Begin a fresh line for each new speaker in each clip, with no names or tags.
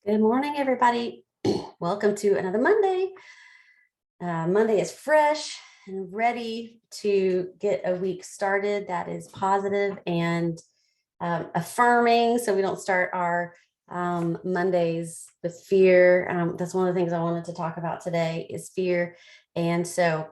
Good morning, everybody. Welcome to another Monday. Monday is fresh and ready to get a week started that is positive and affirming, so we don't start our Mondays with fear. That's one of the things I wanted to talk about today is fear. And so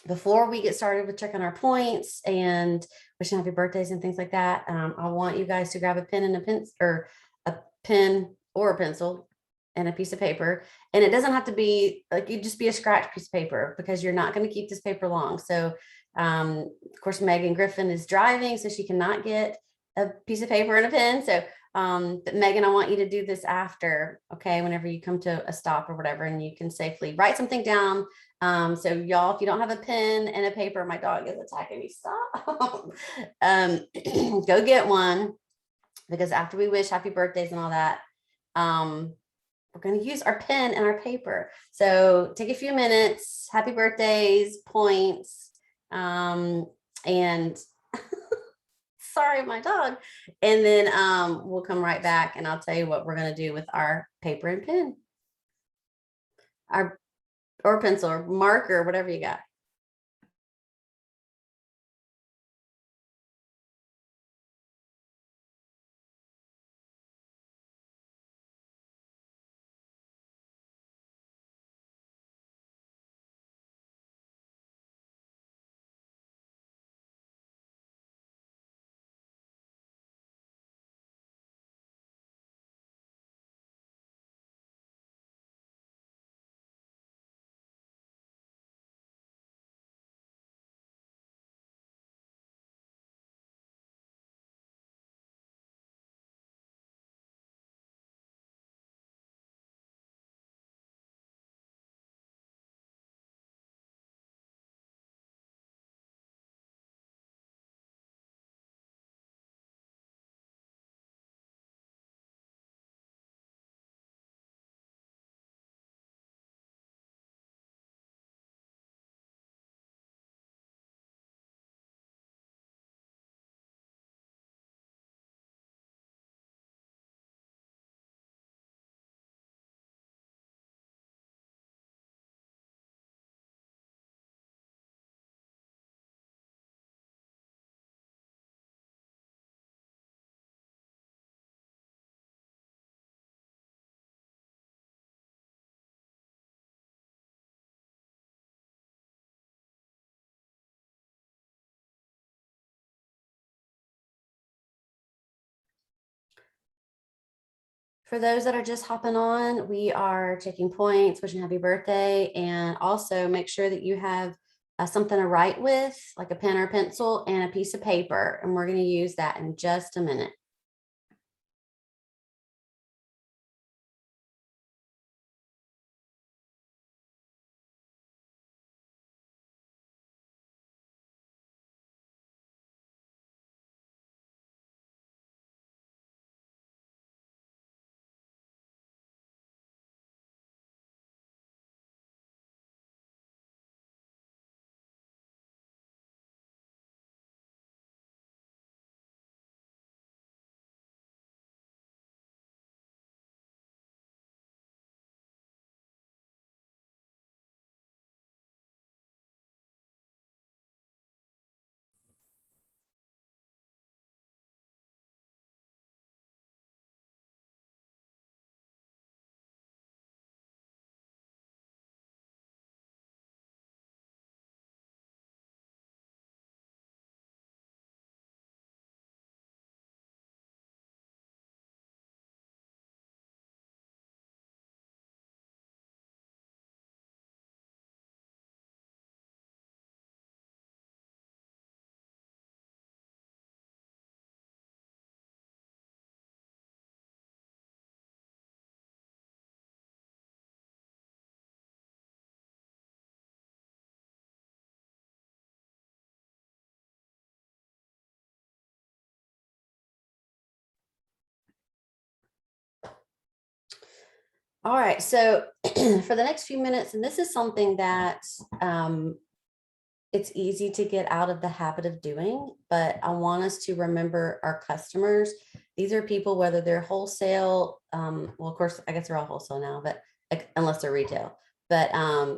before we get started with checking our points and wishing happy birthdays and things like that, I want you guys to grab a pen and a pen or a pencil and a piece of paper. And it doesn't have to be like you just be a scratch piece of paper because you're not going to keep this paper long. So, of course, Megan Griffin is driving, so she cannot get a piece of paper and a pen. So, but Megan, I want you to do this after, okay, whenever you come to a stop or whatever, and you can safely write something down. So y'all, if you don't have a pen and a paper, my dog is attacking me. Stop. Go get one, because after we wish happy birthdays and all that, we're going to use our pen and our paper. So take a few minutes, happy birthdays, points, and sorry, my dog. And then we'll come right back and I'll tell you what we're going to do with our paper and pen, our or pencil or marker, whatever you got. For those that are just hopping on, we are checking points, wishing happy birthday, and also make sure that you have something to write with, like a pen or pencil and a piece of paper. And we're going to use that in just a minute. All right, so for the next few minutes, and this is something that it's easy to get out of the habit of doing, but I want us to remember our customers. These are people, whether they're wholesale, well, of course, I guess they're all wholesale now, but unless they're retail. But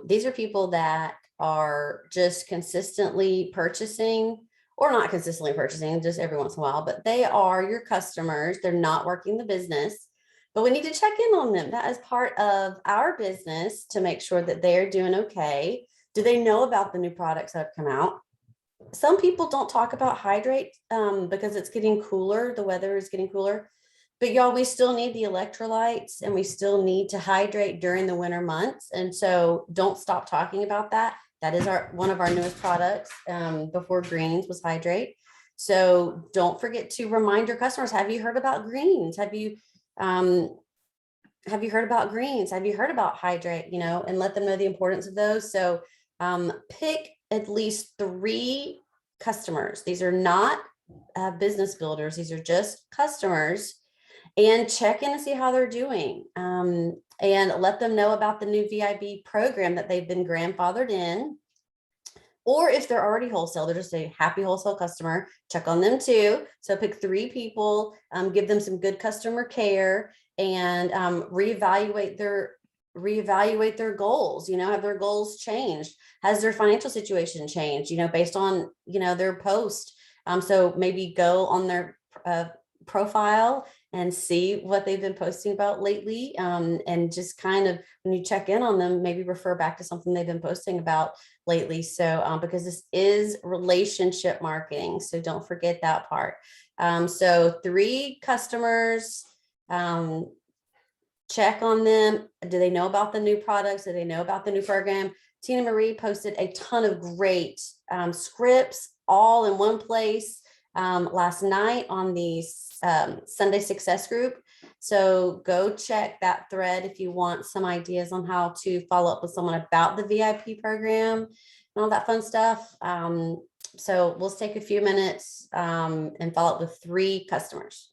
these are people that are just consistently purchasing or not consistently purchasing, just every once in a while, but they are your customers. They're not working the business, but we need to check in on them. That is part of our business to make sure that they're doing okay. Do they know about the new products that have come out? Some people don't talk about hydrate because it's getting cooler. The weather is getting cooler. But y'all, we still need the electrolytes and we still need to hydrate during the winter months. And so don't stop talking about that. That is one of our newest products before greens was hydrate. So don't forget to remind your customers, have you heard about greens? Um, have you heard about greens? Have you heard about hydrate? And let them know the importance of those. So pick at least 3 customers. These are not business builders. These are just customers, and check in to see how they're doing. And let them know about the new VIB program that they've been grandfathered in. Or if they're already wholesale, they're just a happy wholesale customer, check on them too. So pick 3 people, give them some good customer care, and reevaluate their goals. Have their goals changed? Has their financial situation changed, based on, their post? So maybe go on their profile and see what they've been posting about lately. And just kind of, when you check in on them, maybe refer back to something they've been posting about lately. So because this is relationship marketing, so don't forget that part. So 3 customers, check on them. Do they know about the new products? Do they know about the new program? Tina Marie posted a ton of great scripts all in one place last night on the Sunday Success Group. So go check that thread if you want some ideas on how to follow up with someone about the VIP program and all that fun stuff. So let's take a few minutes and follow up with 3 customers.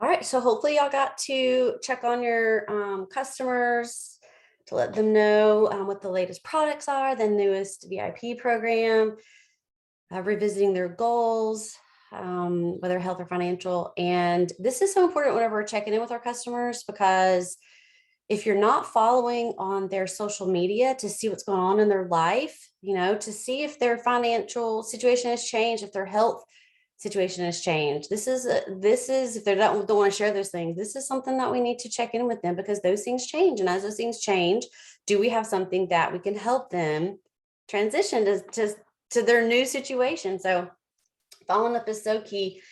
All right, so hopefully y'all got to check on your customers to let them know what the latest products are, the newest VIP program, revisiting their goals, whether health or financial. And this is so important whenever we're checking in with our customers, because if you're not following on their social media to see what's going on in their life, to see if their financial situation has changed, if their health situation has changed. This is if they don't want to share those things, this is something that we need to check in with them, because those things change. And as those things change, do we have something that we can help them transition to their new situation? So following up is so key.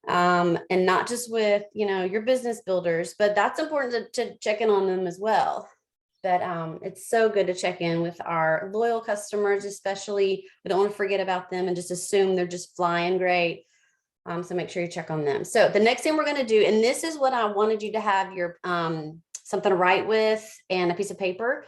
And not just with, your business builders, but that's important to check in on them as well. But it's so good to check in with our loyal customers, especially. We don't want to forget about them and just assume they're just flying great. So make sure you check on them. So the next thing we're going to do, and this is what I wanted you to have your something to write with and a piece of paper.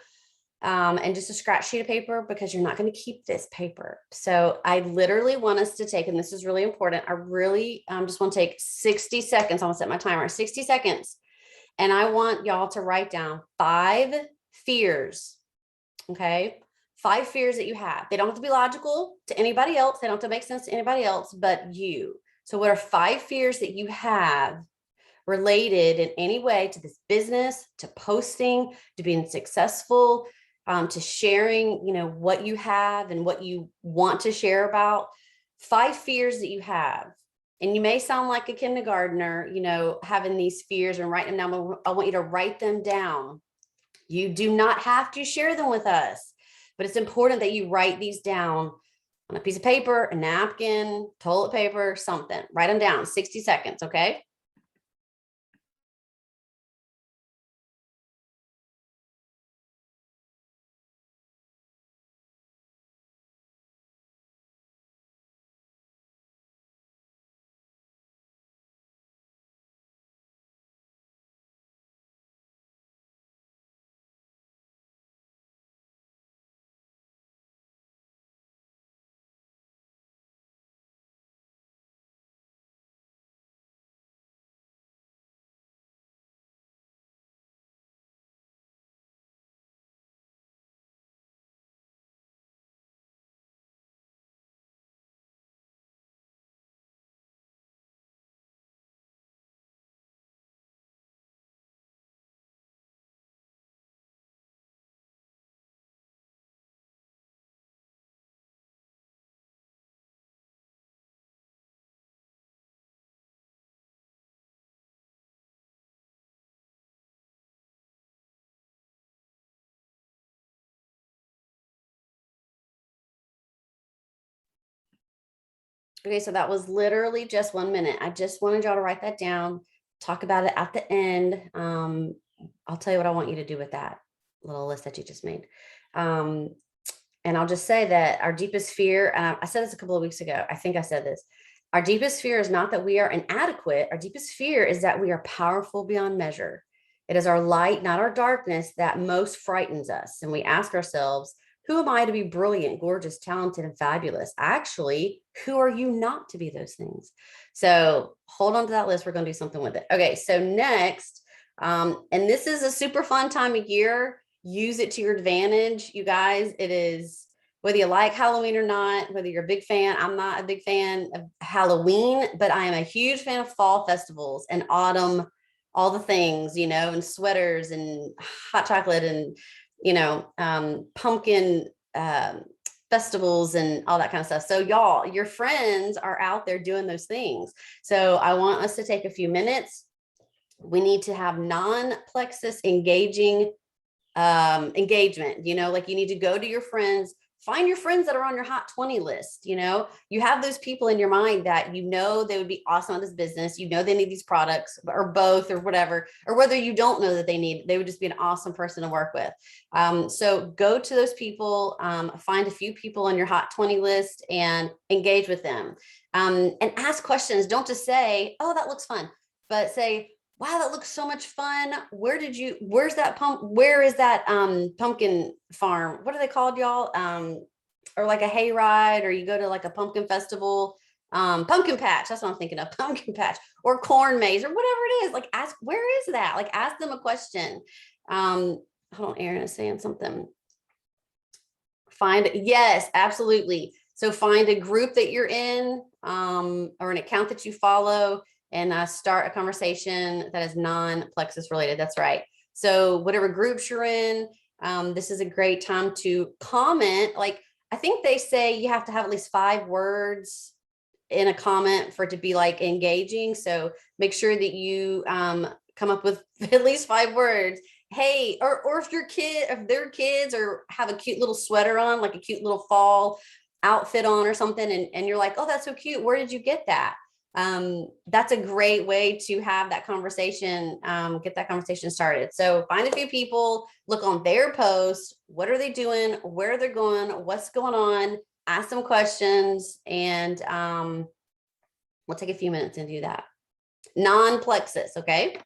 And just a scratch sheet of paper, because you're not going to keep this paper. So I literally want us to take, and this is really important, I really just want to take 60 seconds. I'm going to set my timer, 60 seconds. And I want y'all to write down 5 fears, okay? 5 fears that you have. They don't have to be logical to anybody else. They don't have to make sense to anybody else but you. So what are 5 fears that you have related in any way to this business, to posting, to being successful, to sharing, what you have and what you want to share about? 5 fears that you have. And you may sound like a kindergartner, having these fears and writing them down. I want you to write them down. You do not have to share them with us, but it's important that you write these down on a piece of paper, a napkin, toilet paper, something. Write them down, 60 seconds, okay? Okay, so that was literally just 1 minute. I just wanted y'all to write that down, talk about it at the end. I'll tell you what I want you to do with that little list that you just made. And I'll just say that our deepest fear, and I said this a couple of weeks ago, I think I said this, our deepest fear is not that we are inadequate. Our deepest fear is that we are powerful beyond measure. It is our light, not our darkness, that most frightens us. And we ask ourselves, who am I to be brilliant, gorgeous, talented, and fabulous? Actually, who are you not to be those things? So hold on to that list. We're going to do something with it. Okay, so next, and this is a super fun time of year. Use it to your advantage, you guys. It is, whether you like Halloween or not, whether you're a big fan. I'm not a big fan of Halloween, but I am a huge fan of fall festivals and autumn, all the things, and sweaters and hot chocolate and, pumpkin festivals and all that kind of stuff. So y'all, your friends are out there doing those things. So I want us to take a few minutes. We need to have non-plexus engagement. Like you need to go to your friends, find your friends that are on your hot 20 list. You have those people in your mind that they would be awesome at this business. They need these products or both or whatever, or whether you don't know that they would just be an awesome person to work with. So go to those people, find a few people on your hot 20 list and engage with them, and ask questions. Don't just say, oh, that looks fun, but say, wow, that looks so much fun. Where is that pumpkin farm? What are they called, y'all? Or like a hayride, or you go to like a pumpkin festival. Pumpkin patch, that's what I'm thinking of. Pumpkin patch or corn maze or whatever it is. Like ask, where is that? Like ask them a question. Hold on, Aaron is saying something. Yes, absolutely. So find a group that you're in, or an account that you follow, and start a conversation that is non-Plexus related. That's right. So whatever groups you're in, this is a great time to comment. Like I think they say you have to have at least 5 words in a comment for it to be like engaging. So make sure that you come up with at least 5 words. Hey, or if their kids or have a cute little sweater on, like a cute little fall outfit on or something, and you're like, oh, that's so cute. Where did you get that? That's a great way to have that conversation, get that conversation started. So find a few people, look on their posts. What are they doing? Where they're going? What's going on? Ask them questions, and we'll take a few minutes and do that. Non-Plexus, okay?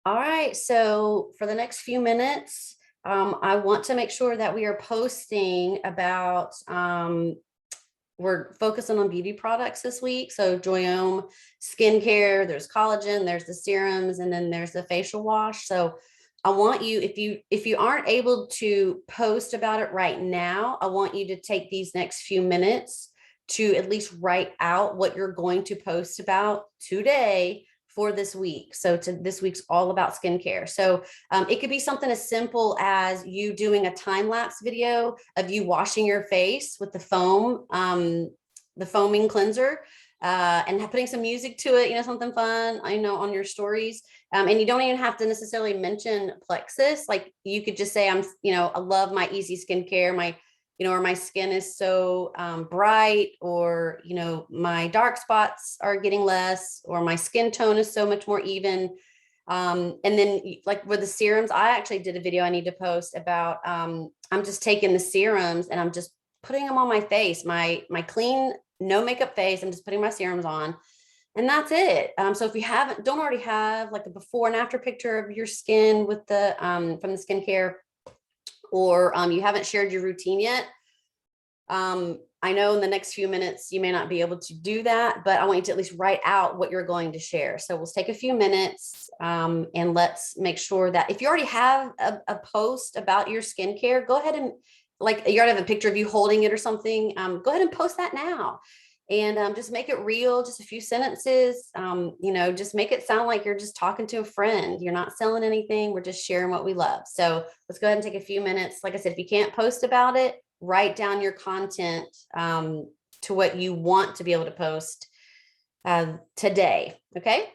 All right, so for the next few minutes, I want to make sure that we are posting about, we're focusing on beauty products this week. So Joyome skincare, there's collagen, there's the serums, and then there's the facial wash. So I want you, if you aren't able to post about it right now, I want you to take these next few minutes to at least write out what you're going to post about today for this week. So this week's all about skincare. So it could be something as simple as you doing a time lapse video of you washing your face with the foam, the foaming cleanser, and putting some music to it, something fun, on your stories. And you don't even have to necessarily mention Plexus. Like you could just say, I love my easy skincare, or my skin is so bright, or, my dark spots are getting less, or my skin tone is so much more even. And then like with the serums, I actually did a video I need to post about, I'm just taking the serums and I'm just putting them on my face, my clean, no makeup face. I'm just putting my serums on and that's it. So if you don't already have like a before and after picture of your skin with the, from the skincare, or you haven't shared your routine yet, I know in the next few minutes you may not be able to do that, but I want you to at least write out what you're going to share. So we'll take a few minutes, and let's make sure that if you already have a post about your skincare, go ahead and, like, you already have a picture of you holding it or something, go ahead and post that now. And just make it real, just a few sentences, just make it sound like you're just talking to a friend. You're not selling anything. We're just sharing what we love. So let's go ahead and take a few minutes. Like I said, if you can't post about it, write down your content, to what you want to be able to post today. Okay.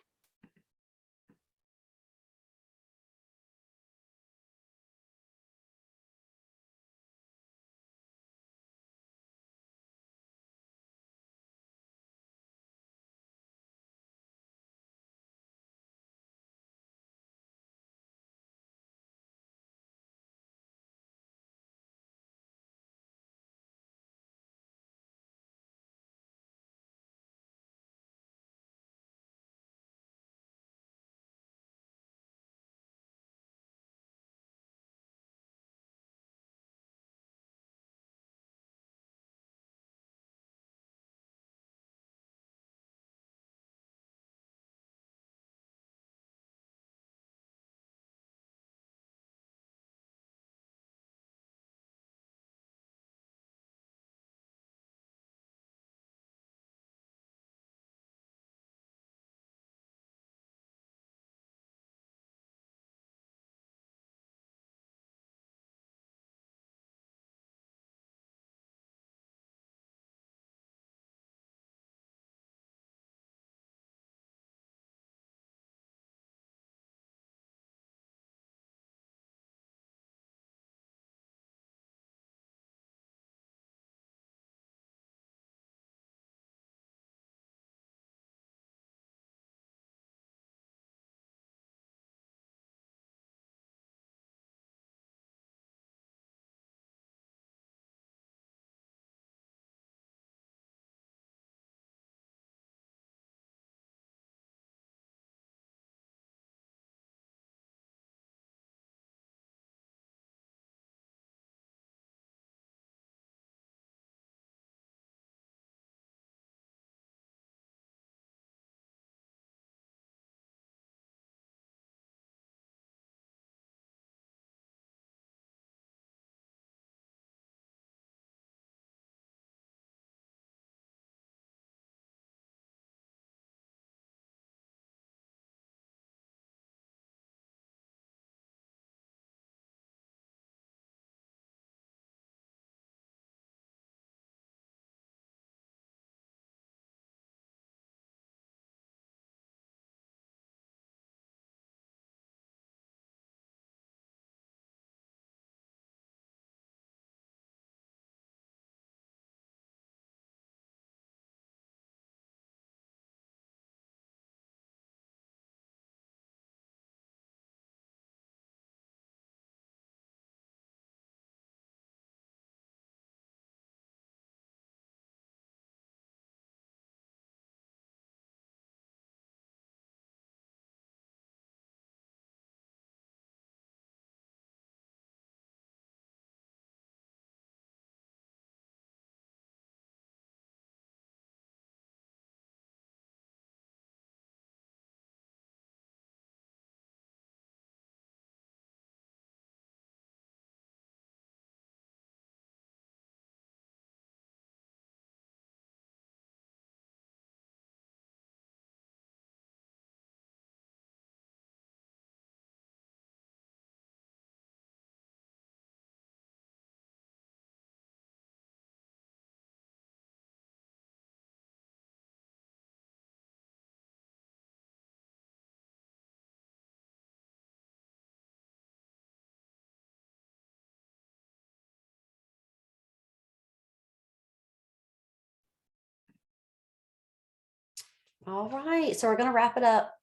All right. So we're going to wrap it up.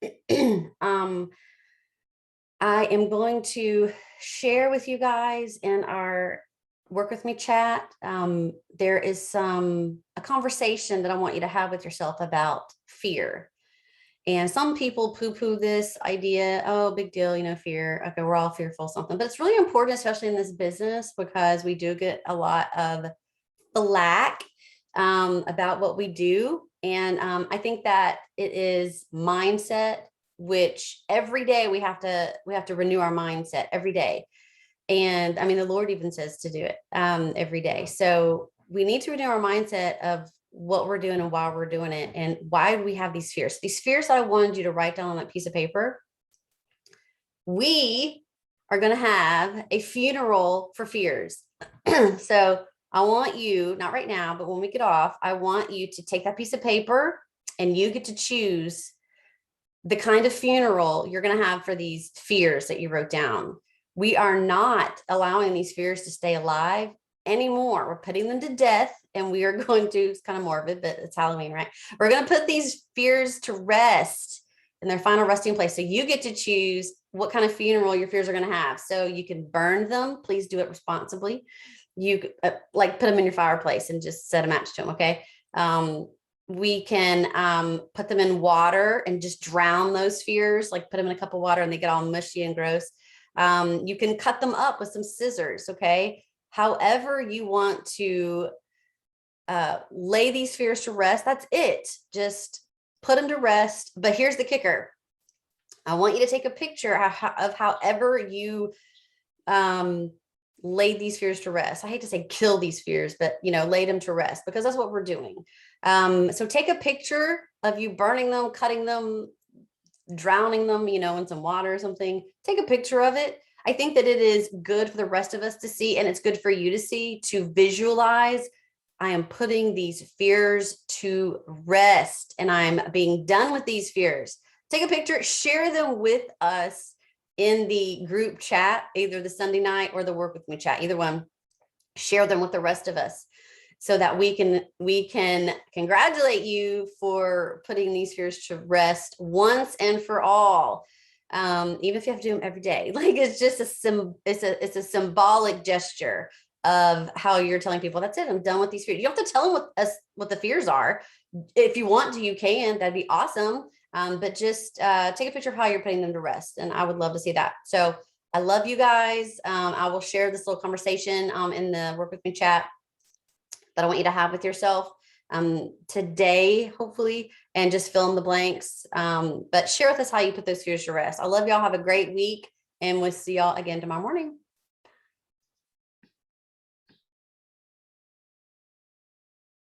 I am going to share with you guys in our work with me chat. There is a conversation that I want you to have with yourself about fear. And some people poo-poo this idea. Oh, big deal, fear. Okay, we're all fearful of something. But it's really important, especially in this business, because we do get a lot of flack about what we do. And I think that it is mindset, which every day we have to renew our mindset every day. And I mean, the Lord even says to do it every day. So we need to renew our mindset of what we're doing and why we're doing it, and why do we have these fears. These fears that I wanted you to write down on that piece of paper. We are going to have a funeral for fears. So I want you, not right now, but when we get off, I want you to take that piece of paper and you get to choose the kind of funeral you're going to have for these fears that you wrote down. We are not allowing these fears to stay alive anymore. We're putting them to death, and we are going to, it's kind of morbid, but it's Halloween, right? We're going to put these fears to rest in their final resting place. So you get to choose what kind of funeral your fears are going to have. So you can burn them. Please do it responsibly. You like put them in your fireplace and just set a match to them. Okay. We can put them in water and just drown those fears, like put them in a cup of water and they get all mushy and gross. You can cut them up with some scissors. Okay. However you want to lay these fears to rest, that's it. Just put them to rest. But here's the kicker. I want you to take a picture of however you laid these fears to rest. I hate to say kill these fears, but lay them to rest, because that's what we're doing. So take a picture of you burning them, cutting them, drowning them, in some water or something. Take a picture of it. I think that it is good for the rest of us to see, and it's good for you to see, to visualize. I am putting these fears to rest, and I'm being done with these fears. Take a picture, share them with us in the group chat, either the Sunday night or the work with me chat, either one. Share them with the rest of us so that we can congratulate you for putting these fears to rest once and for all. Even if you have to do them every day, like it's just it's a symbolic gesture of how you're telling people, that's it, I'm done with these fears. You don't have to tell them what the fears are. If you want to, you can. That'd be awesome. But just take a picture of how you're putting them to rest, and I would love to see that. So I love you guys. I will share this little conversation in the work with me chat that I want you to have with yourself today, hopefully, and just fill in the blanks. But share with us how you put those fears to rest. I love y'all. Have a great week, and we'll see y'all again tomorrow morning.